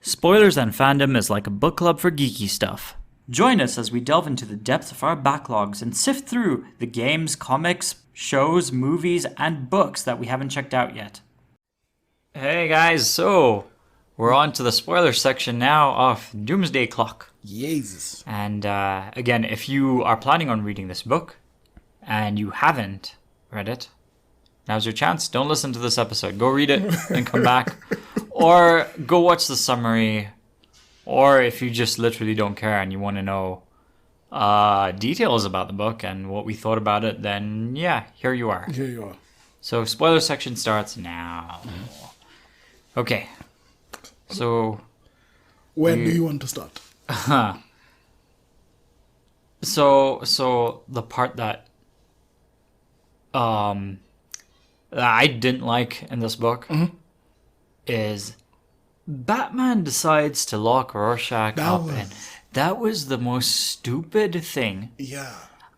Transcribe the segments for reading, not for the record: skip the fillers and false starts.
Spoilers and Fandom is like a book club for geeky stuff. Join us as we delve into the depths of our backlogs and sift through the games, comics, shows, movies, and books that we haven't checked out yet. Hey guys, so we're on to the spoiler section now of Doomsday Clock. Jesus. And again, if you are planning on reading this book and you haven't read it, now's your chance. Don't listen to this episode. Go read it and come back. Or go watch the summary. Or if you just literally don't care and you want to know details about the book and what we thought about it, then yeah, here you are. Here you are. So spoiler section starts now. Okay. So where do you want to start? So the part that I didn't like in this book is Batman decides to lock Rorschach up, and that was the most stupid thing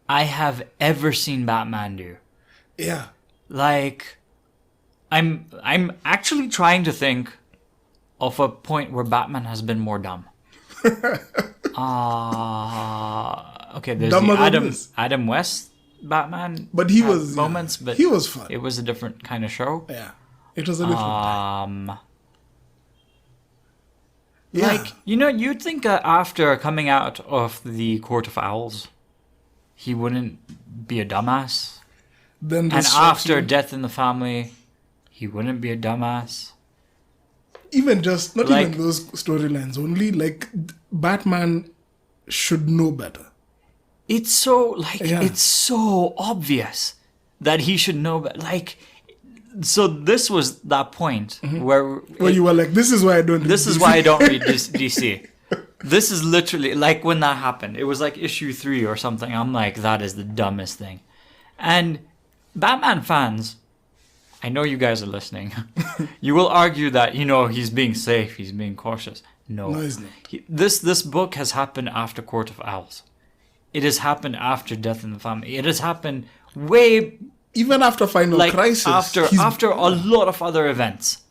I have ever seen Batman do. Yeah. Like, I'm actually trying to think of a point where Batman has been more dumb. Okay, there's Dumber the Adam West Batman, but he was moments, but he was fun. It was a different kind of show. Yeah, it was a different time. Like, you know, you'd think after coming out of the Court of Owls, he wouldn't be a dumbass. Then and after Death in the Family, he wouldn't be a dumbass. Even just, not even those storylines only, like, Batman should know better. It's so, it's so obvious that he should know better. Like, so this was that point where you were like, this is why I don't read This is why I don't read DC. This is literally, like, when that happened, it was like issue 3 or something. I'm like, that is the dumbest thing. And Batman fans, I know you guys are listening. You will argue that, you know, he's being safe, he's being cautious. No, he's not. This book has happened after Court of Owls. It has happened after Death in the Family. It has happened way... Even after Final Crisis. After a lot of other events.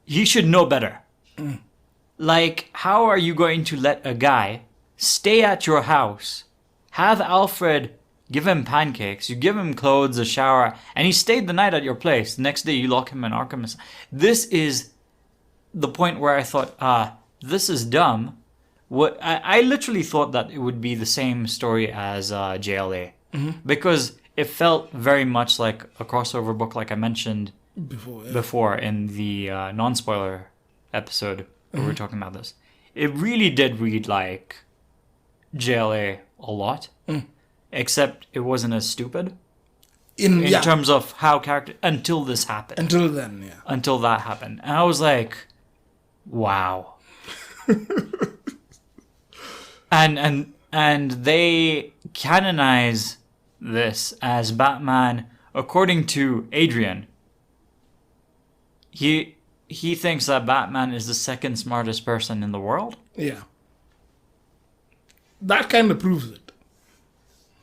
He should know better. Like, how are you going to let a guy stay at your house, have Alfred give him pancakes, you give him clothes, a shower, and he stayed the night at your place. The next day you lock him in Arkham. This is the point where I thought, this is dumb. What I literally thought that it would be the same story as JLA. Because it felt very much like a crossover book, like I mentioned before in the non-spoiler episode where we were talking about this. It really did read like JLA a lot, except it wasn't as stupid in terms of how character until this happened. Until then, yeah. Until that happened, and I was like, wow. and they canonize this as Batman, according to Adrian. He thinks that Batman is the second smartest person in the world. Yeah. That kind of proves it.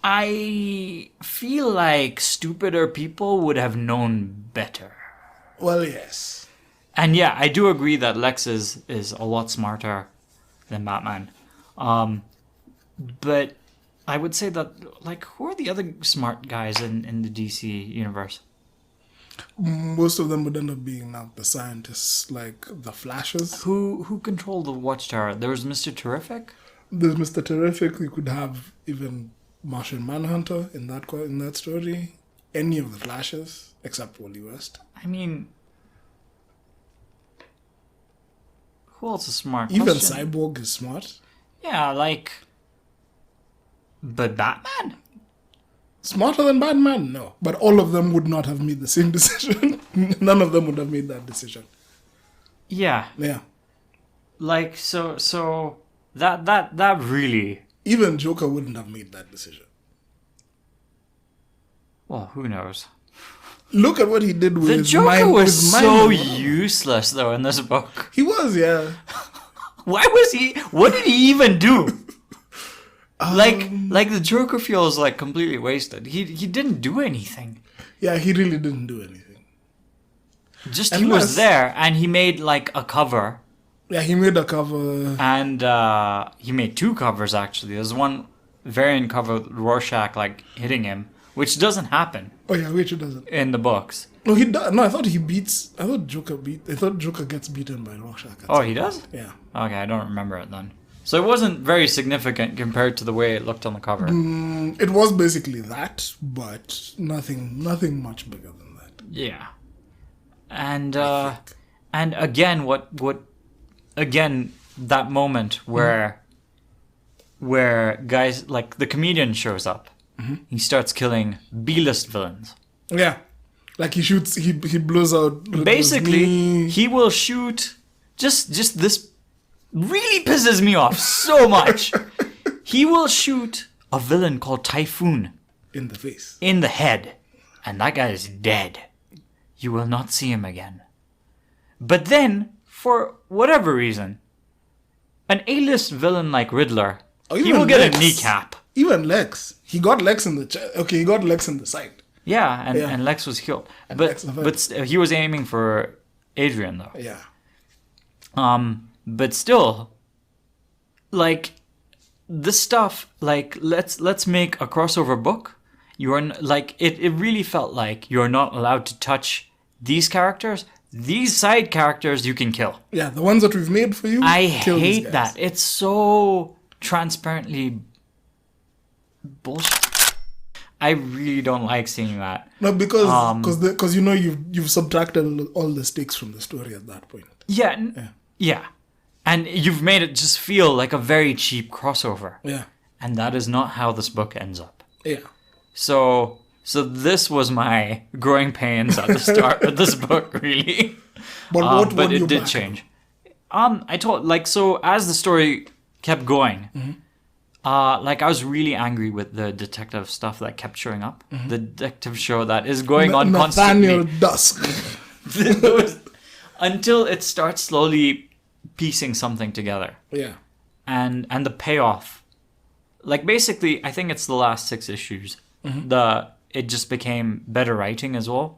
I feel like stupider people would have known better. Well, yes. And yeah, I do agree that Lex is a lot smarter than Batman. But I would say that, like, who are the other smart guys in the DC universe? Most of them would end up being now the scientists, like the Flashes. Who controlled the Watchtower? There was Mr. Terrific? There's Mr. Terrific. You could have even Martian Manhunter in that story. Any of the Flashes, except Wally West. I mean, who else is smart? Even Cyborg is smart. Yeah, like... But Batman? Smarter than Batman? No. But all of them would not have made the same decision. None of them would have made that decision. Yeah. Yeah. Like, so that really... Even Joker wouldn't have made that decision. Well, who knows? Look at what he did with the Joker was so useless, though, in this book. He was, yeah. Why was he... What did he even do? Like the Joker feels like completely wasted. He didn't do anything. Yeah, he really didn't do anything. Just he was there, and he made like a cover Yeah, he made a cover. And he made 2 covers, actually. There's one variant cover with Rorschach, like, hitting him, which doesn't happen Oh yeah, which it doesn't. in the books. No, he does. No, I thought he beats. I thought Joker gets beaten by Rorschach. Oh, he does? Yeah. Okay, I don't remember it then. So it wasn't very significant compared to the way it looked on the cover. It was basically that, but nothing much bigger than that. Yeah. And again, that moment where guys, like, the comedian shows up. He starts killing B-list villains. Yeah, like he shoots, he blows out. Basically, he will shoot. Just this really pisses me off so much. He will shoot a villain called Typhoon in the face, in the head, and that guy is dead. You will not see him again. But then, for whatever reason, an A-list villain like Riddler, he will get a kneecap. Even Lex. He got Lex in the chest. Okay, he got Lex in the side. Yeah, and Lex was killed. But he was aiming for Adrian, though. Yeah. But still, like, this stuff, like, let's make a crossover book. It really felt like you're not allowed to touch these characters. These side characters you can kill. Yeah, the ones that we've made for you. I hate that. It's so transparently bullshit. I really don't like seeing that. No, because you know you've subtracted all the stakes from the story at that point. Yeah. And you've made it just feel like a very cheap crossover. Yeah. And that is not how this book ends up. Yeah. So this was my growing pains at the start of this book, really. But but it did change. So as the story kept going, I was really angry with the detective stuff that kept showing up. The detective show that is going on Nathaniel constantly. Dusk. Until it starts slowly piecing something together. Yeah. And the payoff. Like, basically, I think it's the last 6 issues. It just became better writing as well.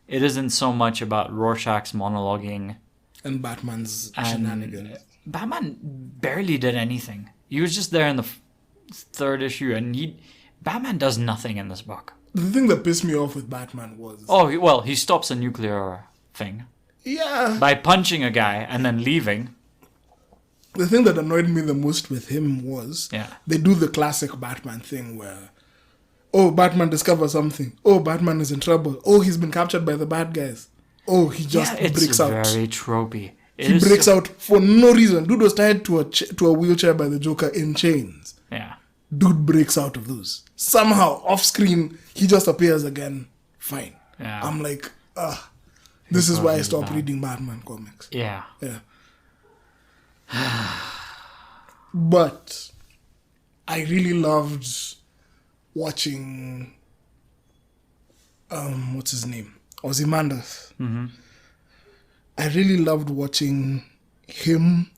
It isn't so much about Rorschach's monologuing. And Batman's shenanigans. Batman barely did anything. He was just there in the 3rd issue, and Batman does nothing in this book. The thing that pissed me off with Batman was... he stops a nuclear thing. Yeah. By punching a guy and then leaving. The thing that annoyed me the most with him was... Yeah. They do the classic Batman thing where... Oh, Batman discovers something. Oh, Batman is in trouble. Oh, he's been captured by the bad guys. Oh, he just breaks out. It's very tropey. He breaks out for no reason. Dude was tied to a wheelchair by the Joker in chains. Yeah. Dude breaks out of those. Somehow, off screen, he just appears again. Fine. Yeah. I'm like, this is why I stopped reading Batman comics. Yeah. Yeah. But I really loved watching what's his name? Ozymandias. I really loved watching him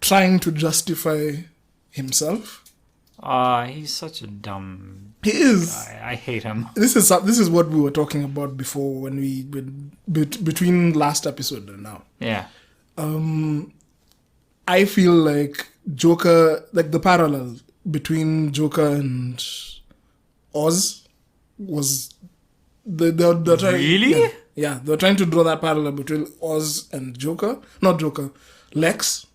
trying to justify himself. He's such a dumb He is. guy. I hate him. This is what we were talking about before when between last episode and now. Yeah. I feel like Joker, like the parallel between Joker and Oz was they're trying, Really? Yeah, they're trying to draw that parallel between Oz and Joker. Not Joker, Lex.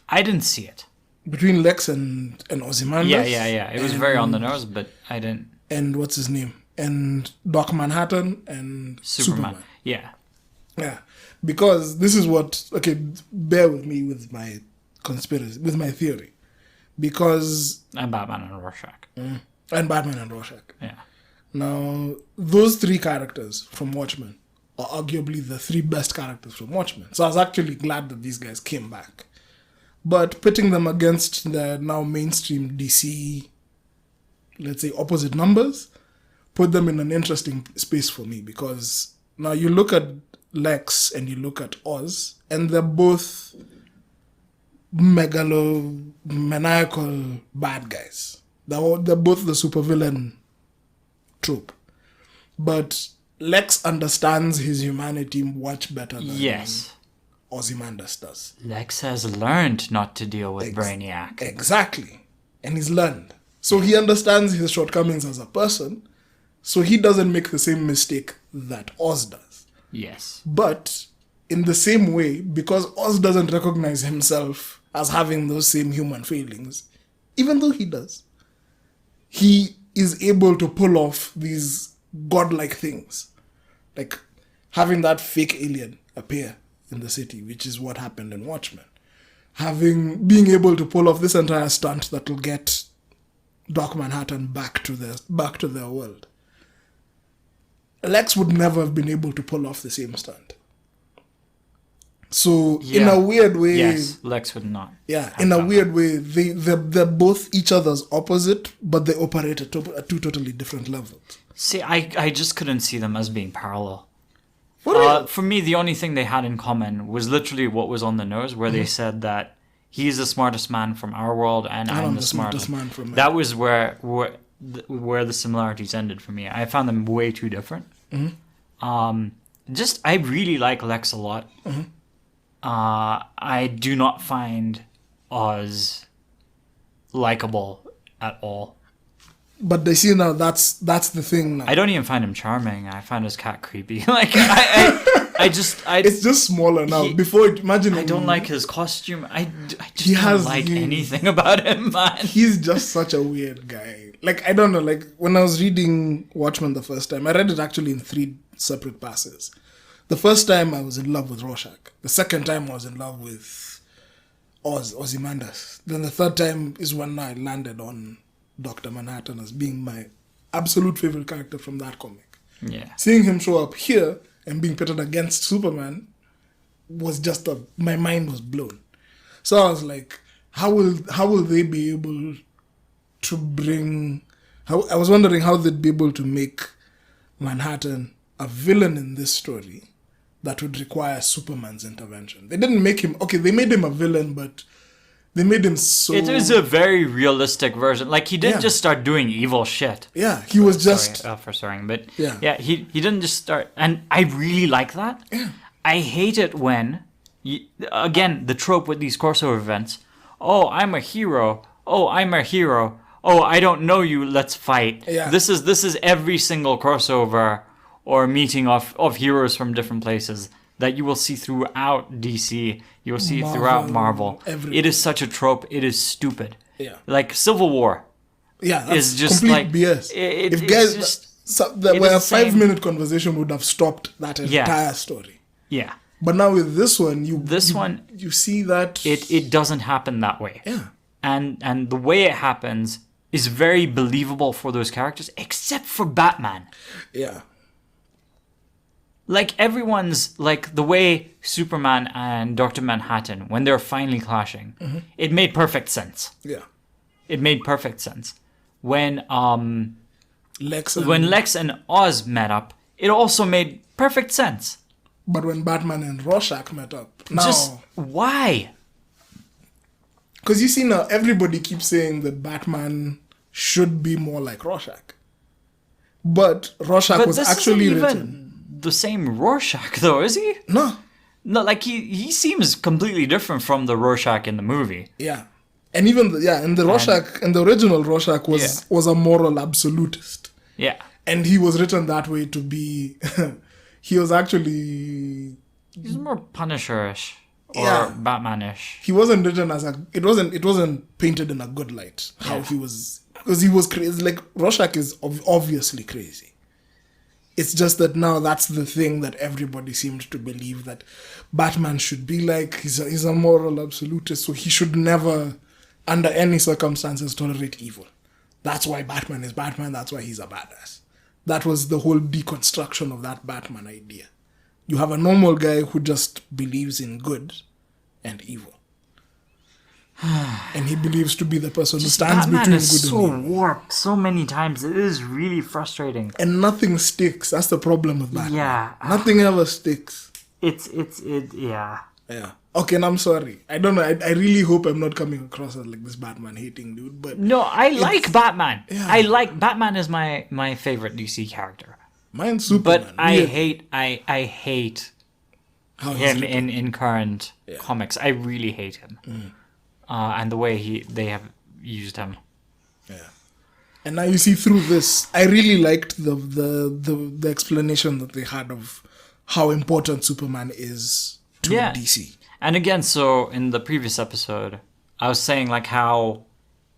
I didn't see it. Between Lex and Ozymandias. Yeah. It was very on the nose, but I didn't. And what's his name? And Doc Manhattan and Superman. Yeah. Yeah. Because this is what... Okay, bear with me with my conspiracy, with my theory. Because... And Batman and Rorschach. And Batman and Rorschach. Yeah. Now, those 3 characters from Watchmen are arguably the 3 best characters from Watchmen. So I was actually glad that these guys came back. But putting them against the now mainstream DC, let's say, opposite numbers, put them in an interesting space for me. Because now you look at Lex and you look at Oz, and they're both megalomaniacal bad guys. They're both the supervillain trope. But Lex understands his humanity much better than Ozymandias does. Lex has learned not to deal with Brainiac. Exactly. And he's learned. So he understands his shortcomings as a person, so he doesn't make the same mistake that Oz does. Yes. But in the same way, because Oz doesn't recognize himself as having those same human failings, even though he does, he is able to pull off these godlike things. Like having that fake alien appear in the city, which is what happened in Watchmen. Being able to pull off this entire stunt that will get Doc Manhattan back to their world. Lex would never have been able to pull off the same stunt. So in a weird way, yes, Lex would not. Yeah, in a weird way, they're both each other's opposite, but they operate at two totally different levels. See, I just couldn't see them as being parallel. What for me, the only thing they had in common was literally what was on the nose, where they said that he's the smartest man from our world, and I'm the smartest man from that was where the similarities ended for me. I found them way too different. I really like Lex a lot. I do not find Oz likable at all. But they see now that's the thing now. I don't even find him charming. I find his cat creepy. Like it's just smaller now. Before, imagine. I don't like his costume. I just don't like anything about him, man. He's just such a weird guy. Like, I don't know. Like, when I was reading Watchmen the first time, I read it actually in 3 separate passes. The first time I was in love with Rorschach. The second time I was in love with Ozymandias. Then the third time is when I landed on Dr. Manhattan as being my absolute favorite character from that comic. Yeah. Seeing him show up here and being pitted against Superman was just my mind was blown. So I was like, how will they be able to bring... I was wondering how they'd be able to make Manhattan a villain in this story that would require Superman's intervention. They didn't make him... Okay, they made him a villain, but they made him so... It was a very realistic version. Like, he didn't just start doing evil shit. Yeah, he was just... Sorry for swearing, but... Yeah. He didn't just start... And I really like that. Yeah. I hate it when... again, the trope with these crossover events. Oh, I'm a hero. Oh, I'm a hero. Oh, I don't know you. Let's fight. Yeah. This is every single crossover or meeting of heroes from different places that you will see throughout DC. You will see throughout Marvel. Everywhere. It is such a trope. It is stupid. Yeah. Like Civil War. Yeah, that's is just complete like BS. If guys, a 5-minute conversation would have stopped that entire story. Yeah. But now with this one, you see that it doesn't happen that way. Yeah. And the way it happens is very believable for those characters, except for Batman. Yeah. Like, everyone's, like, the way Superman and Dr. Manhattan, when they're finally clashing, it made perfect sense. Yeah. It made perfect sense. When Lex and Oz met up, it also made perfect sense. But when Batman and Rorschach met up, now... Just, why? Because you see now, everybody keeps saying that Batman should be more like Rorschach. But Rorschach was actually written... the same Rorschach, though, is he? No. No, like, he seems completely different from the Rorschach in the movie. Yeah. And even, and the Rorschach, and the original Rorschach was a moral absolutist. Yeah. And he was written that way to be... he was actually... He's more Punisher-ish. Or Batman-ish. He wasn't written as a... It wasn't painted in a good light. How he was... Because he was crazy. Like, Rorschach is obviously crazy. It's just that now that's the thing that everybody seemed to believe that Batman should be like. He's a moral absolutist, so he should never, under any circumstances, tolerate evil. That's why Batman is Batman. That's why he's a badass. That was the whole deconstruction of that Batman idea. You have a normal guy who just believes in good and evil. And he believes to be the person who stands Batman between is good so and evil. warped so many times. It is really frustrating. And nothing sticks. That's the problem with Batman. Yeah. Nothing ever sticks. Yeah. Yeah. Okay, and I'm sorry. I don't know. I really hope I'm not coming across as like this Batman hating dude. But no, I like Batman. Yeah. I like Batman is my favorite DC character. Mine's Superman. But I hate How he's him written. in current Yeah. comics. I really hate him, and the way they have used him. Yeah. And now you see through this, I really liked the explanation that they had of how important Superman is to Yeah. DC. And again, so in the previous episode, I was saying like how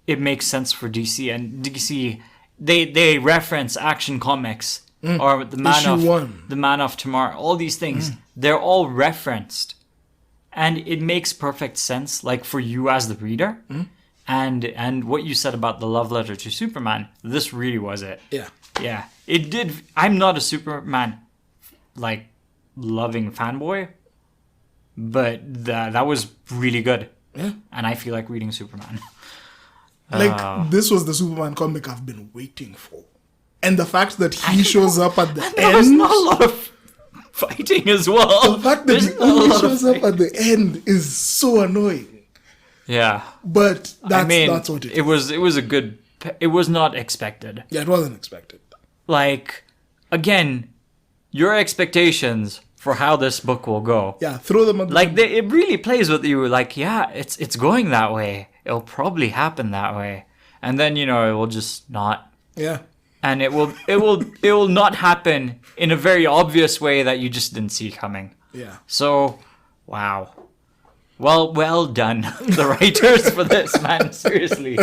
it makes sense for DC, and DC they reference Action Comics or the Man of Tomorrow, all these things. They're all referenced, and it makes perfect sense. Like for you as the reader, and what you said about the love letter to Superman, this really was it. Yeah. Yeah, it did. I'm not a Superman like loving fanboy, but that was really good. Yeah. And I feel like reading Superman. Like, this was the Superman comic I've been waiting for. And the fact that he shows up at the And there was end... not a lot of fighting as well. The fact that There's he not a only lot of shows up at the end is so annoying. Yeah, But that's, I mean, that's what it was. It was a good. It was not expected. Yeah, it wasn't expected. Like, again, your expectations for how this book will go. Yeah, throw them at the Like it really plays with you. Like, yeah, it's going that way. It'll probably happen that way, and then it will just not. Yeah. And it will not happen in a very obvious way that you just didn't see coming. Yeah. So, wow. Well done, the writers, for this, man. Seriously.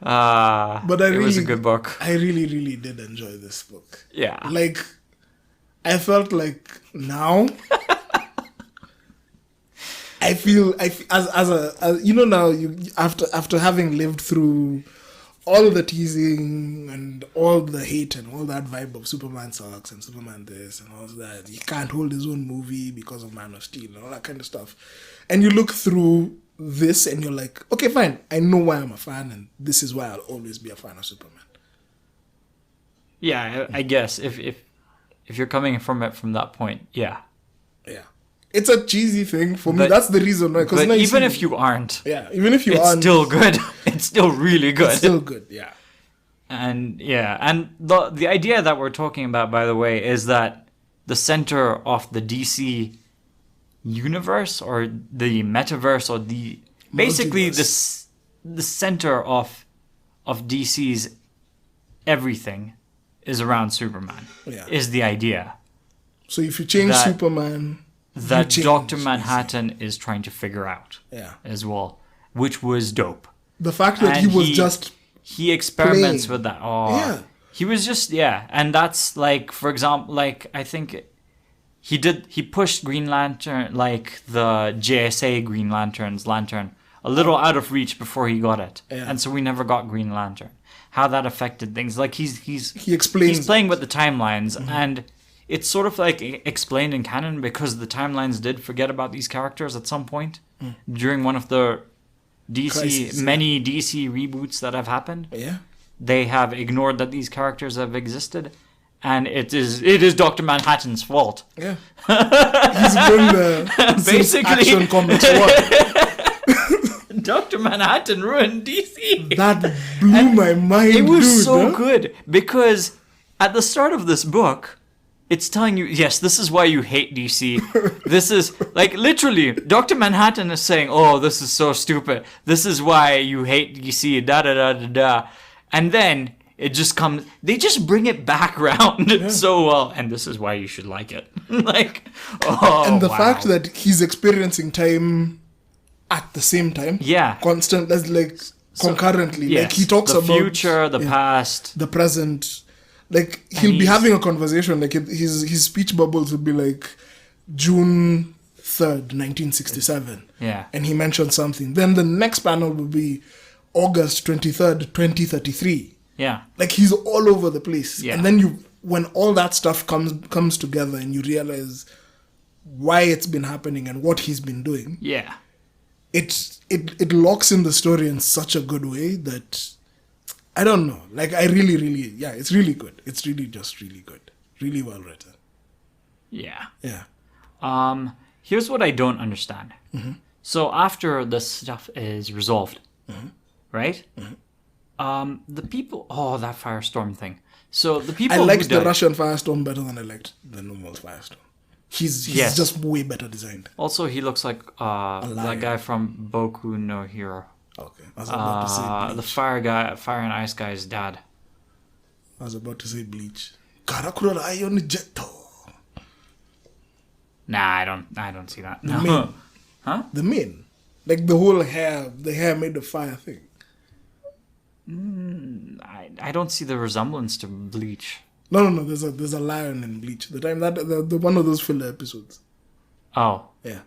But It was a good book. I really, really did enjoy this book. Yeah. Like, I felt like now... I feel as now after having lived through all the teasing and all the hate and all that vibe of Superman sucks and Superman this and all that, he can't hold his own movie because of Man of Steel and all that kind of stuff, and you look through this and you're like, okay, fine, I know why I'm a fan, and this is why I'll always be a fan of Superman. Yeah, I guess if you're coming from it from that point, yeah. Yeah. It's a cheesy thing for me. But- That's the reason why. But even if you aren't, yeah, even if you it's aren't, still good. It's still really good. it's still good. Yeah. And the idea that we're talking about, by the way, is that the center of the DC universe or the metaverse or the basically the center of DC's everything is around Superman. Yeah. Is the idea So if you change That- Superman, that you change Dr. DC. Manhattan is trying to figure out Yeah. as well, which was dope. The fact that And he was just he experiments playing. with that. Oh, Yeah. He was just and that's like, for example, like I think he pushed Green Lantern, like the JSA Green Lantern, a little out of reach before he got it, Yeah. and so we never got Green Lantern. How that affected things, like he explains he's playing with the timelines, and it's sort of like explained in canon because the timelines did forget about these characters at some point during one of the Crises, many DC reboots that have happened. yeah. They have ignored that these characters have existed, and it is Dr. Manhattan's fault. Yeah. He's been the Basically. Action Comics one. Dr. Manhattan ruined DC. That blew my mind. It was dude, so huh? good because at the start of this book, it's telling you, yes, this is why you hate DC. This is, like, literally, Dr. Manhattan is saying, oh, this is so stupid. This is why you hate DC, da-da-da-da-da. And then it just comes, they just bring it back around so well. And this is why you should like it. Like, oh, And the wow. fact that he's experiencing time at the same time. Yeah. Constant, that's like concurrently. Yes, Like he talks the about future, the past. the present. Like he'll be he's- having a conversation. Like his speech bubbles would be like June 3rd, 1967. Yeah. And he mentioned something. Then the next panel will be August 23rd, 2033. Yeah. Like he's all over the place. Yeah. And then when all that stuff comes together and you realize why it's been happening and what he's been doing, Yeah. it locks in the story in such a good way that I don't know. Like I really, it's really good. It's really just really good. Really well written. Yeah. Yeah. Here's what I don't understand. So after this stuff is resolved, right? The people. Oh, that firestorm thing. So the people. I liked who the died, Russian firestorm better than I liked the normal firestorm. He's Yes. just way better designed. Also, he looks like lion. that guy from Boku no Hero. Okay. I was about to say The Bleach. fire and ice guy's dad. I was about to say Bleach. Karakura Lion Jetto. Nah, I don't see that. No. main. Huh? The main. Like the whole hair, the hair made the fire thing. I don't see the resemblance to Bleach. No. There's a lion in Bleach. The time that the one of those filler episodes. Oh. Yeah,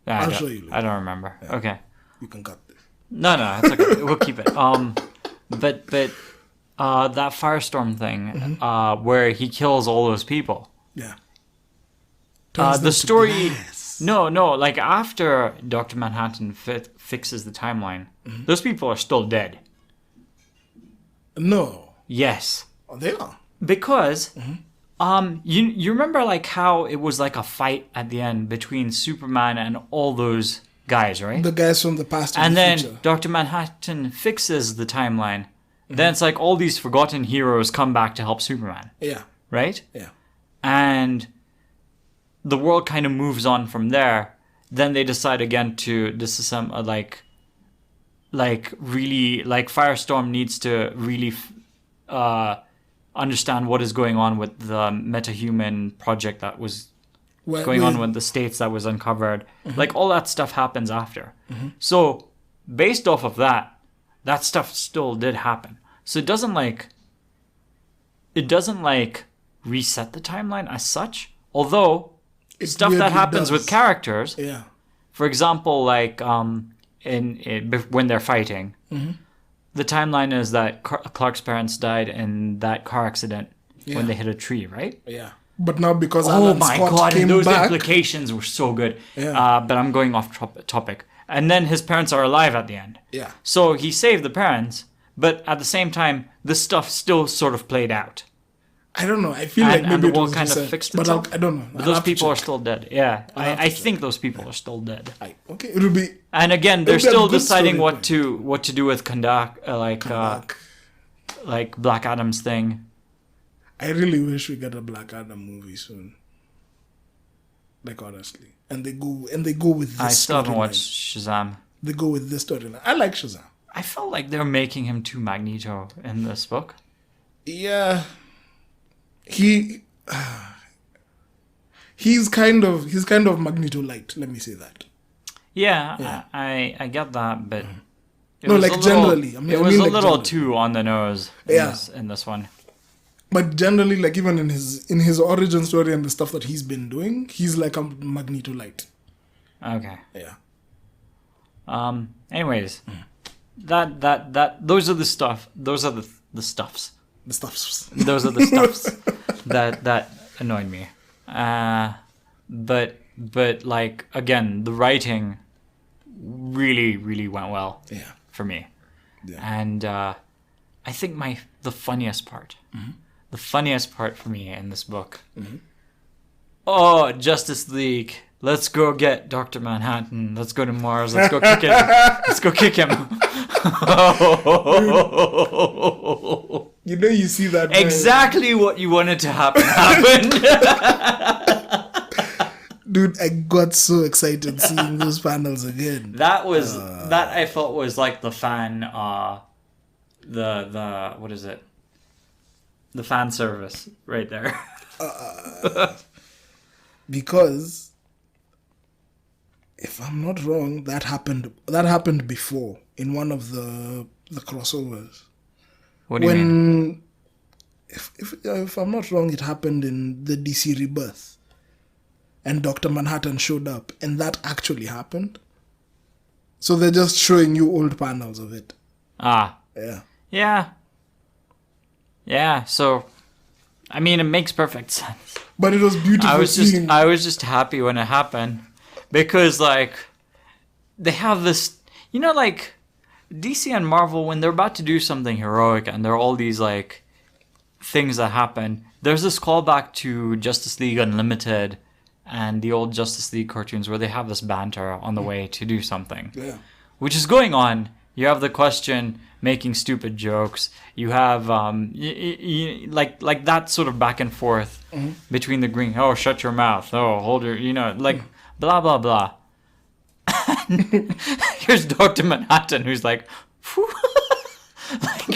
Yeah, I'll show you later. I don't remember. Okay. you can cut this. No, it's okay. We'll keep it. But that firestorm thing, where he kills all those people. Yeah. Turns them The to story. glass. No. Like after Dr. Manhattan fixes the timeline, those people are still dead. No. Yes, Oh, they are. because you remember like how it was like a fight at the end between Superman and all those guys, right? The guys from the past And and the then future. Dr. Manhattan fixes the timeline. Then it's like all these forgotten heroes come back to help Superman, Yeah. right? Yeah. And the world kind of moves on from there. Then they decide again to disassemble, really, like Firestorm needs to really understand what is going on with the metahuman project that was Where- going on where- with the states that was uncovered. Like all that stuff happens after. So based off of that stuff still did happen. So it doesn't like reset the timeline as such. Although It stuff that weirdly happens does. with characters, Yeah. for example, like when they're fighting, the timeline is that Clark's parents died in that car accident Yeah. when they hit a tree, right? Yeah. But now because Oh Alan my Scott god! came And those back, implications were so good. Yeah. But I'm going off topic. And then his parents are alive at the end. yeah, So he saved the parents, but at the same time, this stuff still sort of played out. I don't know. I feel And- like and maybe the it world was kind of reset, fixed but itself. I don't know. But I'll those have to people are check. still dead. Yeah, have to I check. think those people are still dead. Okay, it'll be And again, they're It'll be a still good deciding story what to do with Kandak, back. like Black Adam's thing. I really wish we get a Black Adam movie soon. Like honestly, and they go with this. I still haven't storyline. watched Shazam. They go with this storyline. I like Shazam. I felt like they're making him too Magneto in this book. Yeah, he's kind of Magneto light. Let me say that. Yeah. I get that, but it No, was like a little- generally. I mean it was a like little generally. too on the nose. Yeah. In this one. But generally, like even in his origin story and the stuff that he's been doing, he's like a Magneto light. Okay. Yeah. Anyways, that those are the stuff. Those are the stuffs. The stuffs. Those are the stuffs that annoyed me. But like again, the writing really went well Yeah. for me. Yeah. And I think the funniest part for me in this book. Oh, Justice League. Let's go get Dr. Manhattan. Let's go to Mars. Let's go kick it. Let's go kick him. You know, you see that Exactly what you wanted to happen happened. dude. I got so excited seeing those panels again. That was that I felt was like the fan the what is it? The fan service right there. Because if I'm not wrong, that happened before in one of the crossovers. What do you mean? If I'm not wrong, it happened in the DC Rebirth, and Dr. Manhattan showed up, and that actually happened. So they're just showing you old panels of it. Ah. Yeah. Yeah, so I mean it makes perfect sense. But it was beautiful I was seeing. just happy when it happened because like they have this, you know, like DC and Marvel when they're about to do something heroic and there are all these like things that happen. There's this callback to Justice League Unlimited and the old Justice League cartoons where they have this banter on the way to do something, Yeah. which is going on. You have the Question making stupid jokes. You have like that sort of back and forth between the Green. Oh, shut your mouth. Oh, hold your. Blah blah blah. Here's Dr. Manhattan, who's like,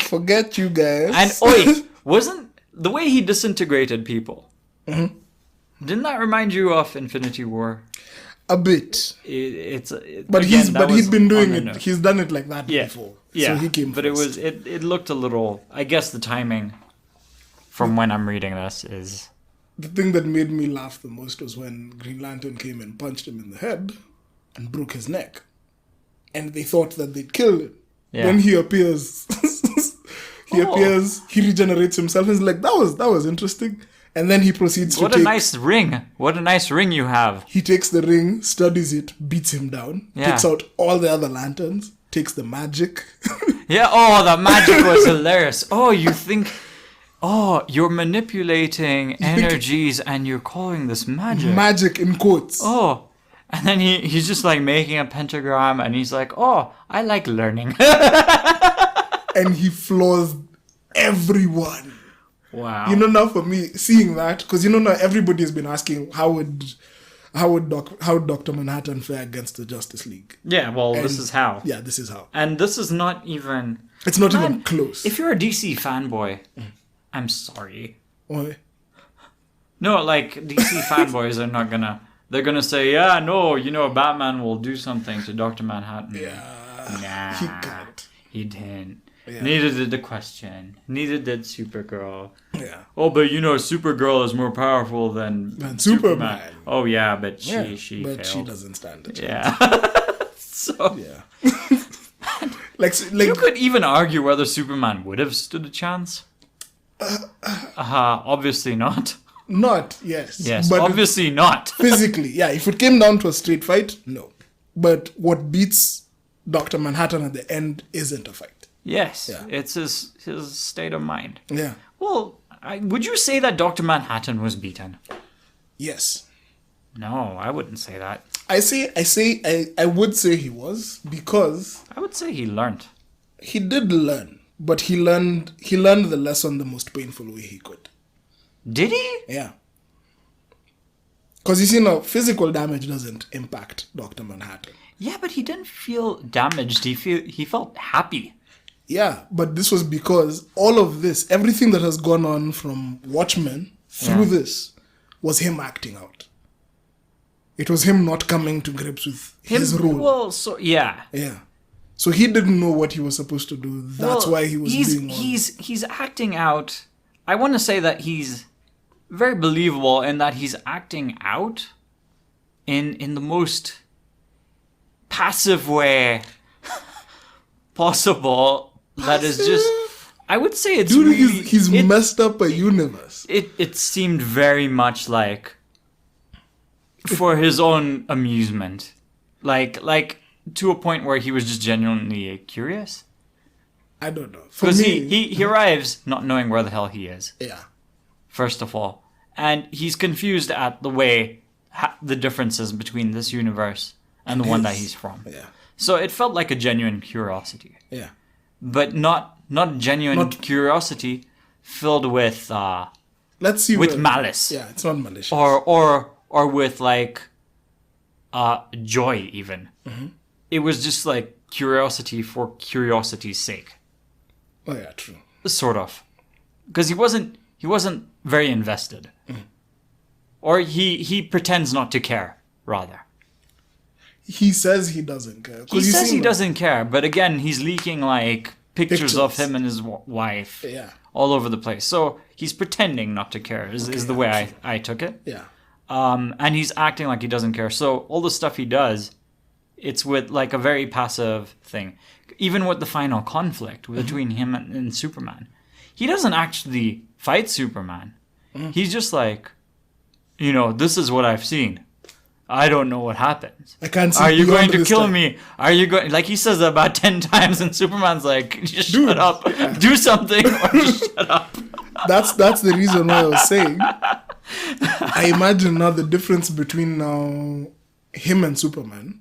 forget you guys. and wasn't the way he disintegrated people? Didn't that remind you of Infinity War? A bit. But he's been doing it. He's done it like that before. Yeah, so he came but first. it looked a little. I guess the timing from when I'm reading this is. The thing that made me laugh the most was when Green Lantern came and punched him in the head and broke his neck, and they thought that they'd killed him. Yeah. When he appears, he regenerates himself, and he's like, that was interesting. And then he proceeds to What a nice ring! What a nice ring you have. He takes the ring, studies it, beats him down, Yeah. takes out all the other lanterns, takes the magic. Yeah. Oh, the magic was hilarious. Oh, you think. Oh, you're manipulating energies and you're calling this magic. Magic in quotes. Oh. And then he's just like making a pentagram and he's like, oh, I like learning. And he floors everyone. Wow. Now for me, seeing that, because now everybody has been asking how would Dr. Manhattan fare against the Justice League. Yeah, well, this is how. Yeah, this is how. And this is not even... It's not even close. If you're a DC fanboy, I'm sorry. Why? No, like, DC fanboys are not gonna... They're gonna say, yeah, no, Batman will do something to Dr. Manhattan. Yeah. Nah. He can't. He didn't. Yeah. Neither did the Question. Neither did Supergirl. Yeah. Oh, but Supergirl is more powerful than Superman. Oh, yeah, but she but failed. she doesn't stand a chance. Yeah. So... Yeah. like you could even argue whether Superman would have stood a chance. Obviously not. Not, yes. Yes, but obviously not. physically, yeah. If it came down to a straight fight, no. But what beats Dr. Manhattan at the end isn't a fight. Yes, Yeah. it's his state of mind. Yeah. Well, would you say that Dr. Manhattan was beaten? Yes. No, I wouldn't say that. I would say he was, because I would say he learned. he did learn, but he learned the lesson the most painful way he could. Did he? Yeah. Because physical damage doesn't impact Dr. Manhattan. Yeah, but he didn't feel damaged. He felt happy. Yeah, but this was because all of this, everything that has gone on from Watchmen through this, was him acting out. It was him not coming to grips with his role. Well, so yeah. Yeah. So he didn't know what he was supposed to do. That's why he was being... He's acting out. I want to say that he's very believable in that he's acting out in the most passive way possible. That is just... I would say it's Dude, really... he's messed up a universe. It seemed very much like for his own amusement. Like to a point where he was just genuinely curious. I don't know. Because he arrives not knowing where the hell he is, Yeah. first of all. And he's confused at the way, the differences between this universe and the one that he's from. Yeah. So it felt like a genuine curiosity. Yeah. But not genuine curiosity filled with Let's see. with malice. Yeah, it's not malicious. Or with like joy even. Mm-hmm. It was just like curiosity for curiosity's sake. Oh yeah, true. Sort of. Because he wasn't very invested. Mm. Or he pretends not to care, rather. He says he doesn't care. He says he doesn't care, but again, he's leaking like pictures of him and his wife Yeah. all over the place. So he's pretending not to care is the way I took it. Yeah. And he's acting like he doesn't care. So all the stuff he does, it's with like a very passive thing. Even with the final conflict between him and Superman. He doesn't actually fight Superman. He's just like, this is what I've seen. I don't know what happens. I can't see. Are you going to this kill time. me? Are you going... Like, he says that about 10 times, and Superman's like, just shut up. Do something, or just shut up. That's the reason why I was saying. I imagine now the difference between now him and Superman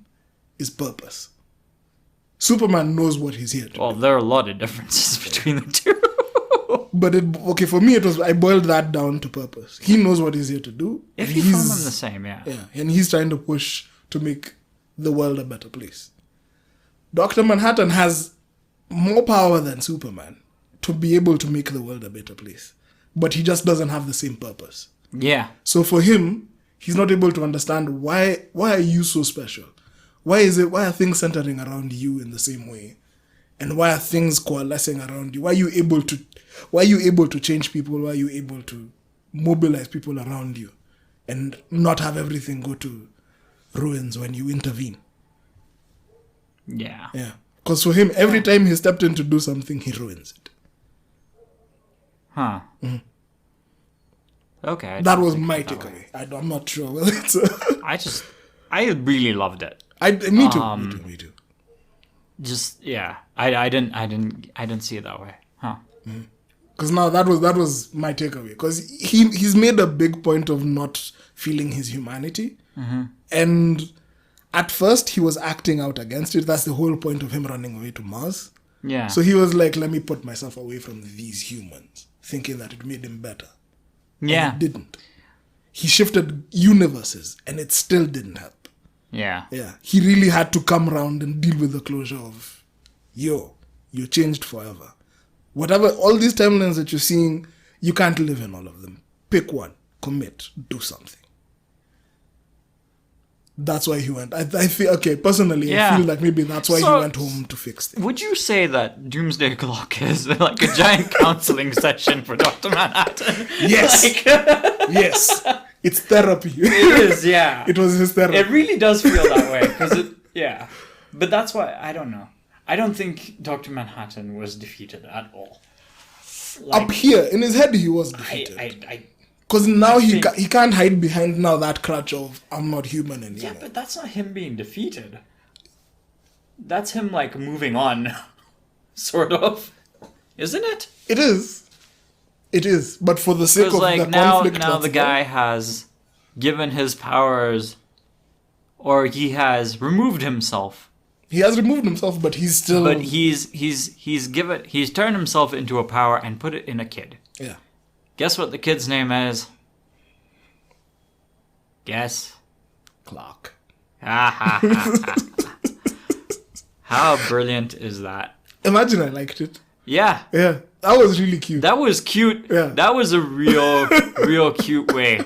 is purpose. Superman knows what he's here to Well, do. there are a lot of differences between the two. But for me, it was, I boiled that down to purpose. He knows what he's here to do. If and you film them the same, yeah. Yeah, and he's trying to push to make the world a better place. Dr. Manhattan has more power than Superman to be able to make the world a better place. But he just doesn't have the same purpose. Yeah. So for him, he's not able to understand why are you so special? Why are things centering around you in the same way? And why are things coalescing around you? Why are you able to change people? Why are you able to mobilize people around you and not have everything go to ruins when you intervene? Yeah. Yeah. Because for him, every time he stepped in to do something, he ruins it. Huh. Okay. That was my takeaway. I'm not sure whether it's I really loved it. Me too. Just yeah. I didn't see it that way. Huh. Because now that was my takeaway. Because he's made a big point of not feeling his humanity, and at first he was acting out against it. That's the whole point of him running away to Mars. Yeah. So he was like, "Let me put myself away from these humans," thinking that it made him better. Yeah. And it didn't. He shifted universes, and it still didn't help. Yeah. Yeah, he really had to come around and deal with the closure of, you're changed forever. Whatever, all these timelines that you're seeing, you can't live in all of them. Pick one, commit, do something. That's why he went. I feel, okay, personally, Yeah. I feel like maybe that's why he went home to fix things. Would you say that Doomsday Clock is like a giant counseling session for Dr. Manhattan? Yes. Like, Yes. It's therapy. it is, yeah. It was his therapy. It really does feel that way. Yeah. But that's why, I don't know. I don't think Dr. Manhattan was defeated at all. Up here, in his head, he was defeated. Because now he can't hide behind now that crutch of, I'm not human anymore. Yeah, but that's not him being defeated. That's him, like, moving on. Sort of. Isn't it? It is. It is. But for the sake of like the now conflict that's the guy has given his powers, or he has removed himself. He has removed himself, but he's still... But he's turned himself into a power and put it in a kid. Yeah. Guess what the kid's name is? Guess. Clock. How brilliant is that? Imagine I liked it. Yeah. Yeah. That was really cute. That was cute. Yeah. That was a real cute way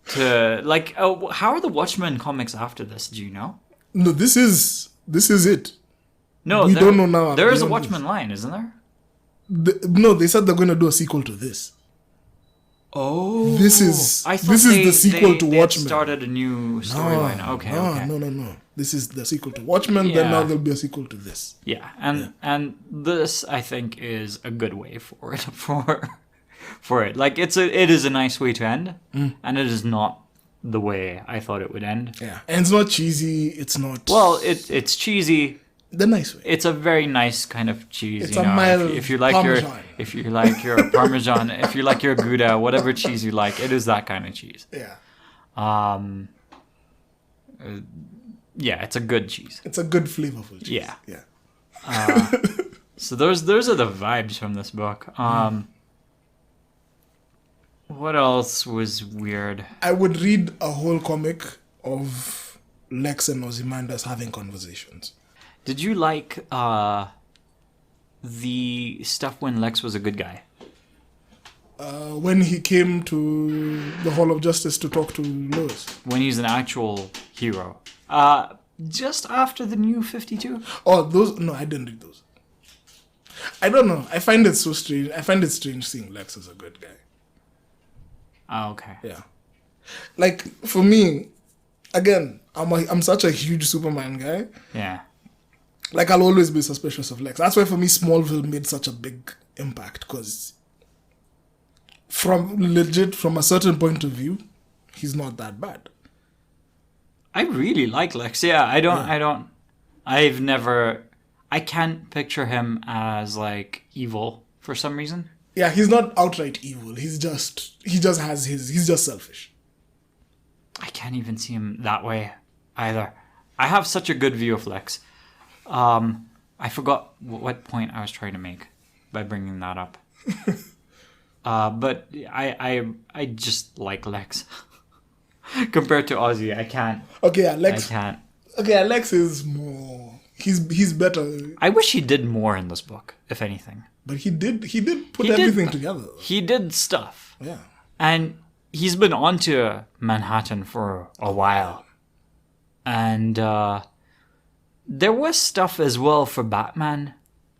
to, like, how are the Watchmen comics after this? Do you know? No, this is it. No, We don't know now. There is a Beyond Watchmen line, isn't there? No, they said they're going to do a sequel to this. Oh, This is I thought this is the sequel to they had Watchmen. started a new storyline. Okay, okay. No. This is the sequel to Watchmen. Then Yeah. now there'll be a sequel to this. Yeah, and this I think is a good way for it for it. Like it is a nice way to end, and it is not the way I thought it would end. Yeah, and it's not cheesy. It's not. Well, it's cheesy. The nice way. It's a very nice kind of cheese. It's you a know, mild if you like Parmesan. your Parmesan, if you like your Gouda, whatever cheese you like, it is that kind of cheese. Yeah. Yeah, it's a good cheese. It's a good flavorful cheese. Yeah. Yeah. So those are the vibes from this book. What else was weird? I would read a whole comic of Lex and Ozymandias having conversations. Did you like the stuff when Lex was a good guy? When he came to the Hall of Justice to talk to Lois. When he's an actual hero? Just after the New 52? Oh, those... No, I didn't read those. I don't know. I find it so strange. I find it strange seeing Lex as a good guy. Oh, okay. Yeah. Like, for me, again, I'm such a huge Superman guy. Yeah. Like, I'll always be suspicious of Lex. That's why, for me, Smallville made such a big impact. Because from a certain point of view, he's not that bad. I really like Lex. Yeah, I can't picture him as, like, evil for some reason. Yeah, he's not outright evil. He's just selfish. I can't even see him that way either. I have such a good view of Lex. I forgot what point I was trying to make by bringing that up. But I just like Lex. Compared to Ozzy, I can't. Okay, Alex. I can't. Okay, Alex is more. He's better. I wish he did more in this book, if anything. But he did put He did- everything together. He did stuff. Yeah. And he's been on to Manhattan for a while. And there was stuff as well for Batman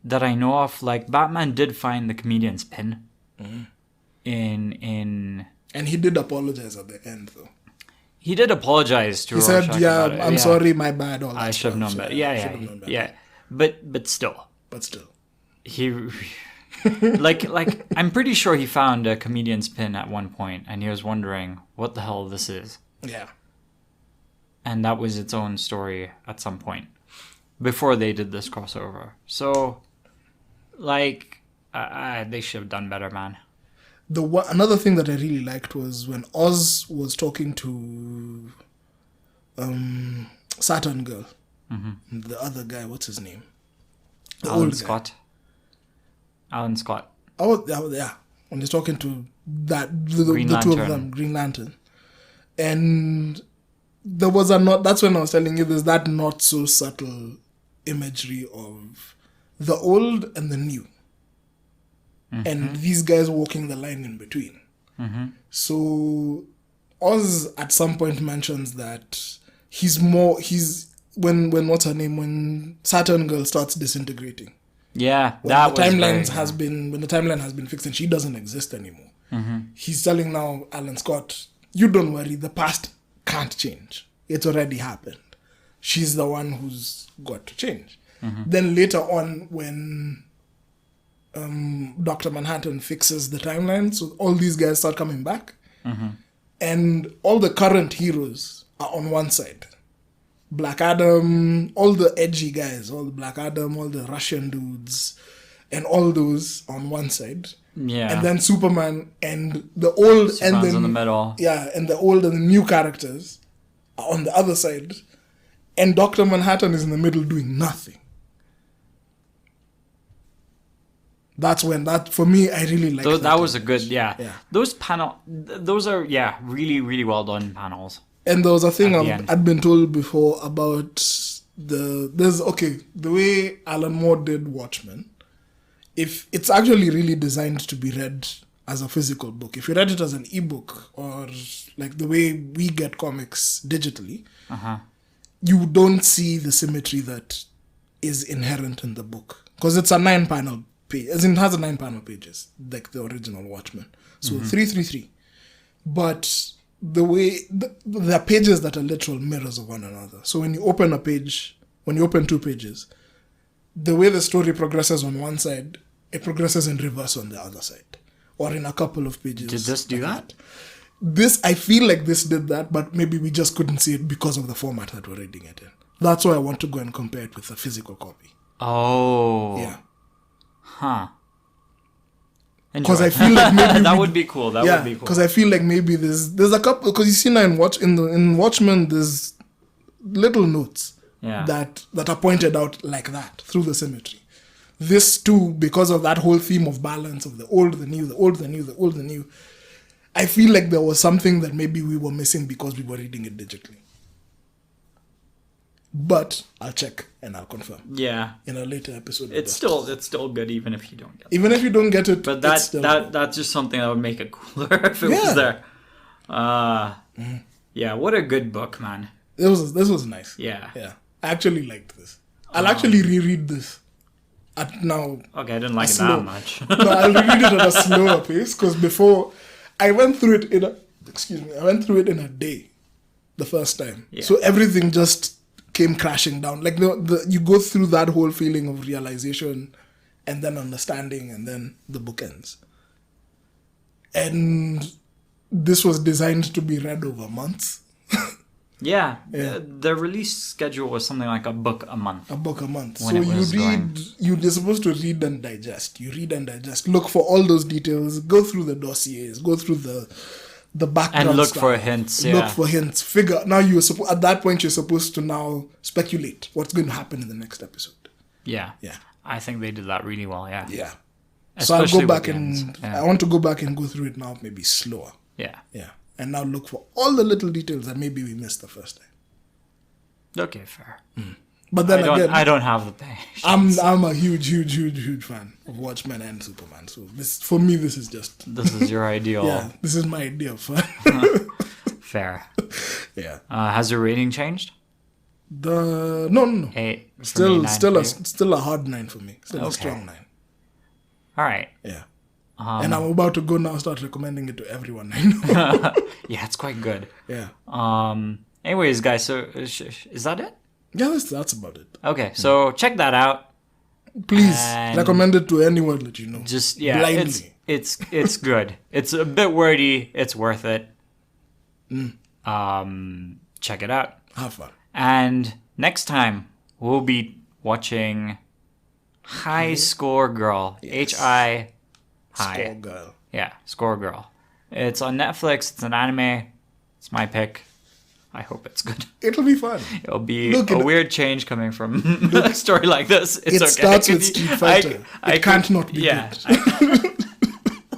that I know of. Like, Batman did find the comedian's pin in And he did apologize at the end, though. He did apologize to He Rorschach said, "Yeah, about it. I'm sorry, my bad." All that I should have stuff. known better. Should have known better. Yeah. But still, But still, he like I'm pretty sure he found a comedian's pin at one point, and he was wondering what the hell this is. yeah. And that was its own story at some point before they did this crossover. So, like, they should have done better, man. Another thing that I really liked was when Oz was talking to Saturn Girl, the other guy. What's his name? The Alan old guy. Scott. Alan Scott. Oh, yeah. When he's talking to the Green two of Lantern. them, Green Lantern, and there was that's when I was telling you there's that not so subtle imagery of the old and the new, and these guys walking the line in between. So Oz at some point mentions that when what's her name, when Saturn Girl starts disintegrating. Yeah, When that the was timeline when the timeline has been fixed and she doesn't exist anymore. He's telling now Alan Scott, you don't worry, the past can't change. It's already happened. She's the one who's got to change. Then later on, when Dr. Manhattan fixes the timeline, so all these guys start coming back, and all the current heroes are on one side. Black Adam, all the edgy guys, all the Black Adam, all the Russian dudes, and all those on one side. Yeah. And then Superman and the old Superman's in the middle. Yeah, and the old and the new characters are on the other side. And Dr. Manhattan is in the middle doing nothing. That's when for me, I really like That was a good, Yeah. Those those are, really, really well done panels. And there was a thing At the end. I'd been told before about the way Alan Moore did Watchmen. If it's actually really designed to be read as a physical book. If you read it as an ebook or like the way we get comics digitally, you don't see the symmetry that is inherent in the book because it's a 9-panel page. As in, it has 9 panel pages like the original Watchmen. So 333, but the way there are pages that are literal mirrors of one another. So when you open two pages, the way the story progresses on one side, it progresses in reverse on the other side, or in a couple of pages. Did this do that? I feel like this did that, but maybe we just couldn't see it because of the format that we're reading it in. That's why I want to go and compare it with a physical copy. Oh. Yeah. Huh. Because I feel like maybe that would be cool. That would be cool. Because I feel like maybe there's a couple, because you see now in Watchmen there's little notes that are pointed out like that through the symmetry. This too, because of that whole theme of balance of the old, the new, the old, the new, the old, the new. I feel like there was something that maybe we were missing because we were reading it digitally. But I'll check and I'll confirm. Yeah. In a later episode. It's still good even if you don't get it. Even if you don't get it. But it's still good. that's just something that would make it cooler if it was there. Yeah, what a good book, man. This was nice. Yeah. Yeah. I actually liked this. I'll actually reread this at now. Okay, I didn't like it that much. No, I'll reread it at a slower pace because before I went through it in a day the first time. Yeah. So everything just came crashing down. Like you go through that whole feeling of realization and then understanding and then the book ends. And this was designed to be read over months. Yeah. The release schedule was something like a book a month. A book a month. When So it was you're supposed to read and digest. You read and digest. Look for all those details. Go through the dossiers. Go through the background And look stuff. for hints. Look for hints. Figure. Now at that point you're supposed to now speculate what's going to happen in the next episode. Yeah. Yeah. I think they did that really well, yeah. Yeah. So I'll Especially go back with the and ends. Yeah. I want to go back and go through it now, maybe slower. Yeah. Yeah. And now look for all the little details that maybe we missed the first time. Okay, fair. But then I again, don't have the patience. I'm a huge fan of Watchmen and Superman. So for me, this is just This is your ideal. yeah. This is my idea of fun. Fair. Yeah. Has your rating changed? No. 8. For Still, me, 9 for you? still a hard 9 for me. Still a Okay. strong 9. All right. Yeah. And I'm about to go now start recommending it to everyone I know. Yeah, it's quite good. Yeah. Anyways, guys, so is that it? Yeah, that's about it. Okay, so check that out. Please And recommend it to anyone that you know. Just yeah, blindly. it's good. It's a bit wordy. It's worth it. Check it out. Have fun. And next time we'll be watching High Score Girl. Yes. Hi. Score girl. Yeah, Score Girl. It's on Netflix. It's an anime. It's my pick. I hope it's good. It'll be fun. It'll be Look, a weird change coming from a story like this. It's It okay. starts with Street Fighter. It can't not be yeah, good.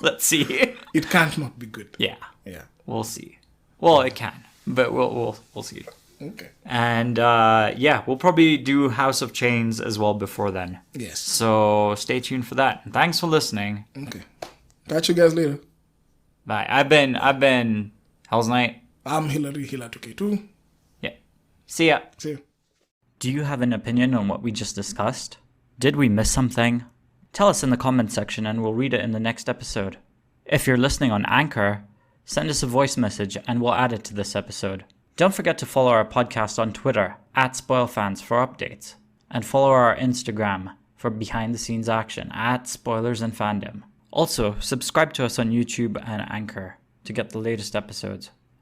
Let's see. It can't not be good. Yeah, Yeah. we'll see. Well, it can, but we'll see. Okay. And yeah, we'll probably do House of Chains as well before then. Yes. So stay tuned for that. And thanks for listening. Okay. Catch you guys later. Bye. I've been Hell's Knight. I'm Hillary Hila2K2. Yeah. See ya. See you. Do you have an opinion on what we just discussed? Did we miss something? Tell us in the comment section and we'll read it in the next episode. If you're listening on Anchor, send us a voice message and we'll add it to this episode. Don't forget to follow our podcast on Twitter @SpoilFans for updates, and follow our Instagram for behind the scenes action @SpoilersandFandom. Also, subscribe to us on YouTube and Anchor to get the latest episodes.